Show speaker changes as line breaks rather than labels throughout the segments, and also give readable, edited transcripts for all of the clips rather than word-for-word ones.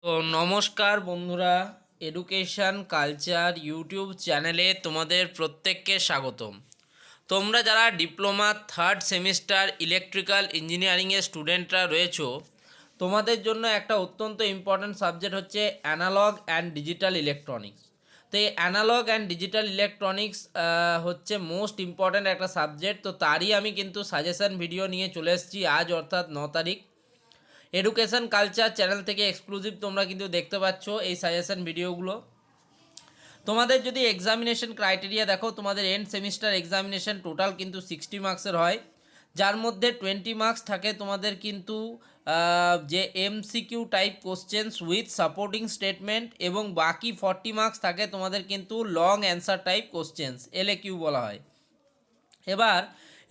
তো নমস্কার বন্ধুরা, এডুকেশন কালচার ইউটিউব চ্যানেলে তোমাদের প্রত্যেককে স্বাগতম। তোমরা যারা ডিপ্লোমা থার্ড সেমিস্টার ইলেকট্রিক্যাল ইঞ্জিনিয়ারিংয়ের স্টুডেন্টরা রয়েছো, তোমাদের জন্য একটা অত্যন্ত ইম্পর্ট্যান্ট সাবজেক্ট হচ্ছে অ্যানালগ অ্যান্ড ডিজিটাল ইলেকট্রনিক্স। তো এই অ্যানালগ অ্যান্ড ডিজিটাল ইলেকট্রনিক্স হচ্ছে মোস্ট ইম্পর্ট্যান্ট একটা সাবজেক্ট। তো তারই আমি কিন্তু সাজেশন ভিডিও নিয়ে চলে এসেছি আজ, অর্থাৎ 9 তারিখ। এডুকেশন কালচার চ্যানেল থেকে এক্সক্লুসিভ তোমরা কিন্তু দেখতে পাচ্ছ এই সাজেশন ভিডিওগুলো। তোমাদের যদি এক্সামিনেশন ক্রাইটেরিয়া দেখো, তোমাদের এন্ড সেমিস্টার এক্সামিনেশন টোটাল কিন্তু 60 মার্কসের হয়, যার মধ্যে 20 মার্কস থাকে তোমাদের কিন্তু যে MCQ type questions with supporting statement, এবং বাকি 40 মার্কস থাকে তোমাদের কিন্তু লং অ্যান্সার টাইপ কোশ্চেন্স, এলএকিউ বলা হয়। এবার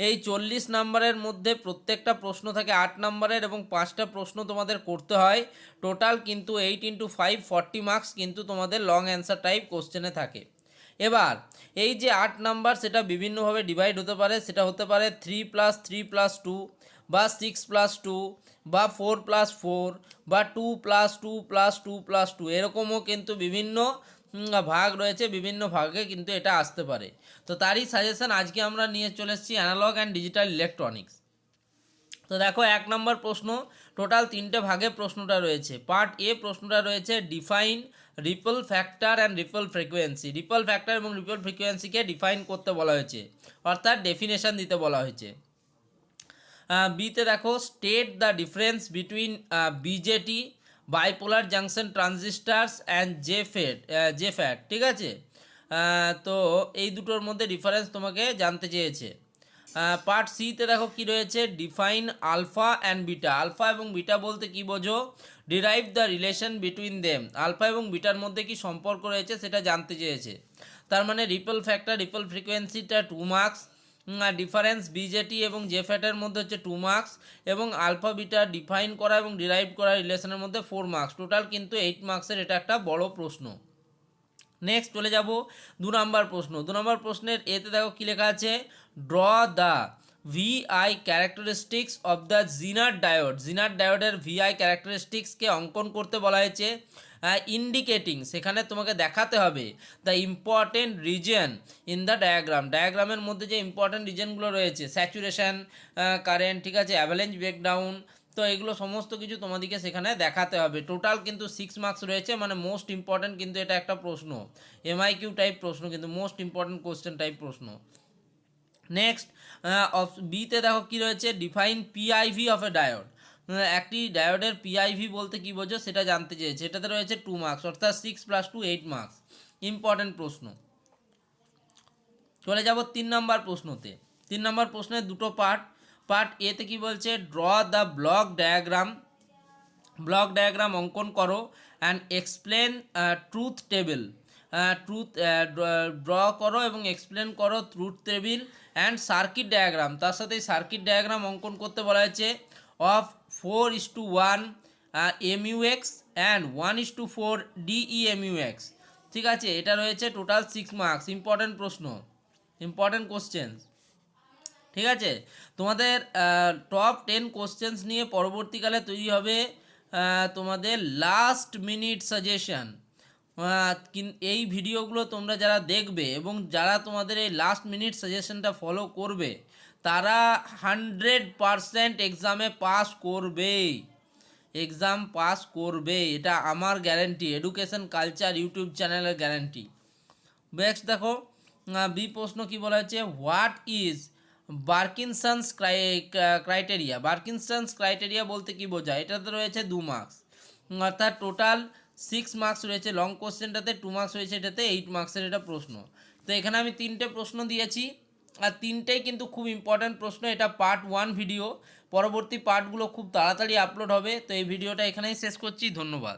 এই 40 নম্বরের মধ্যে প্রত্যেকটা প্রশ্ন থাকে 8 নম্বরের, এবং 5টা প্রশ্ন তোমাদের করতে হয়। টোটাল কিন্তু 8 × 5 40 মার্কস কিন্তু তোমাদের লং অ্যান্সার টাইপ কোশ্চেনে থাকে। এবার এই যে 8 নাম্বার, সেটা বিভিন্নভাবে ডিভাইড হতে পারে। সেটা হতে পারে 3+3+2, বা 6+2, বা 4+4, বা 2+2+2+2, এরকমও কিন্তু বিভিন্ন ভাগ রয়েছে, বিভিন্ন ভাগে কিন্তু এটা আসতে পারে। তো তারই সাজেশন আজকে আমরা নিয়ে চলে এসেছি অ্যানালগ অ্যান্ড ডিজিটাল ইলেকট্রনিক্স। তো দেখো 1 নম্বর প্রশ্ন, টোটাল 3টে ভাগে প্রশ্নটা রয়েছে। পার্ট এ প্রশ্নটা রয়েছে define ripple factor and ripple frequency. Ripple factor এবং রিপল ফ্রিকোয়েন্সিকে ডিফাইন করতে বলা হয়েছে, অর্থাৎ ডেফিনেশন দিতে বলা হয়েছে। বিতে দেখো state the difference between BJT bipolar junction transistors and JFET, ঠিক আছে। তো এই দুটোর মধ্যে ডিফারেন্স তোমাকে জানতে চেয়েছে। পার্ট সিতে দেখো কি রয়েছে, define alpha and beta. Alpha এবং বিটা বলতে কি বোঝো, derive the relation between them. Alpha এবং বিটার মধ্যে কি সম্পর্ক রয়েছে সেটা জানতে চেয়েছে। তার মানে রিপল ফ্যাক্টর রিপল ফ্রিকোয়েন্সিটা 2 মার্কস, ডিফারেন্স বিজেটি এবং জেফ্যাটের মধ্যে হচ্ছে 2 মার্কস, এবং আলফা বিটা ডিফাইন করা এবং ডিরাইভ করা রিলেশনের মধ্যে 4 মার্কস। টোটাল কিন্তু 8 মার্কসের এটা একটা বড় প্রশ্ন। নেক্সট চলে যাব 2 নম্বর প্রশ্ন। 2 নম্বর প্রশ্নের এতে দেখো কী লেখা আছে, draw the VI characteristics of the zener diode. Zener ডায়োডের ভিআই ক্যারেক্টারিস্টিক্সকে অঙ্কন করতে বলা হয়েছে, ইন্ডিকেটিং, সেখানে তোমাকে দেখাতে হবে the important reason in the diagram. ডায়াগ্রামের মধ্যে যে ইম্পর্টেন্ট রিজনগুলো রয়েছে, স্যাচুরেশন কারেন্ট, ঠিক আছে, অ্যাভালেঞ্জ ব্রেকডাউন, তো এগুলো সমস্ত কিছু তোমাদেরকে সেখানে দেখাতে হবে। টোটাল কিন্তু 6 মার্কস রয়েছে, মানে মোস্ট ইম্পর্ট্যান্ট কিন্তু এটা একটা প্রশ্ন, এমআইকিউ টাইপ প্রশ্ন, কিন্তু মোস্ট ইম্পর্ট্যান্ট কোশ্চেন টাইপ প্রশ্ন। নেক্সট বিতে দেখো কি রয়েছে, define PIV of A diode. একটি ডায়োডের পিআইভি বলতে কি বোঝো সেটা জানতে চেয়েছে। এটাতে রয়েছে 2 মার্কস, অর্থাৎ 6+2 8 মার্কস, ইম্পর্ট্যান্ট প্রশ্ন। চলে যাব 3 নম্বর প্রশ্নতে। 3 নম্বর প্রশ্নের দুটো পার্ট। পার্ট এতে কি বলছে, ড্র দ্য ব্লক ডায়াগ্রাম অঙ্কন করো and explain truth table. Draw করো এবং এক্সপ্লেন করো truth table and circuit diagram. তার সাথে সার্কিট ডায়াগ্রাম অঙ্কন করতে বলা হয়েছে অফ 4:1 এমইউএক্স অ্যান্ড 1:4 ডিইএমইউএক্স, ঠিক আছে। এটা রয়েছে টোটাল 6 মার্কস, ইম্পর্ট্যান্ট প্রশ্ন, ইম্পর্ট্যান্ট কোশ্চেন্স, ঠিক আছে। তোমাদের টপ 10 কোশ্চেন্স নিয়ে পরবর্তীকালে তৈরি হবে তোমাদের লাস্ট মিনিট সাজেশন। এই ভিডিওগুলো তোমরা যারা দেখবে এবং যারা তোমাদের এই লাস্ট মিনিট সাজেশনটা ফলো করবে, তারা 100% এক্সামে পাস করবে, এক্সাম পাস করবে, এটা আমার গ্যারেন্টি, এডুকেশন কালচার ইউটিউব চ্যানেলের গ্যারেন্টি। নেক্সট দেখো বি প্রশ্ন কি বলা হয়েছে, what is Parkinson's criteria. Parkinson's criteria বলতে কি বোঝায়, এটাতে রয়েছে 2 মার্কস, অর্থাৎ টোটাল 6 মার্কস রয়েছে লং কোশ্চেনটাতে, 2 মার্কস রয়েছে এটাতে, 8 মার্কসের এটা প্রশ্ন। তো এখানে আমি 3টে প্রশ্ন দিয়েছি, আর 3টেই কিন্তু খুব ইম্পর্ট্যান্ট প্রশ্ন। এটা পার্ট 1 ভিডিও, পরবর্তী পার্টগুলো খুব তাড়াতাড়ি আপলোড হবে। তো এই ভিডিওটা এখানেই শেষ করছি, ধন্যবাদ।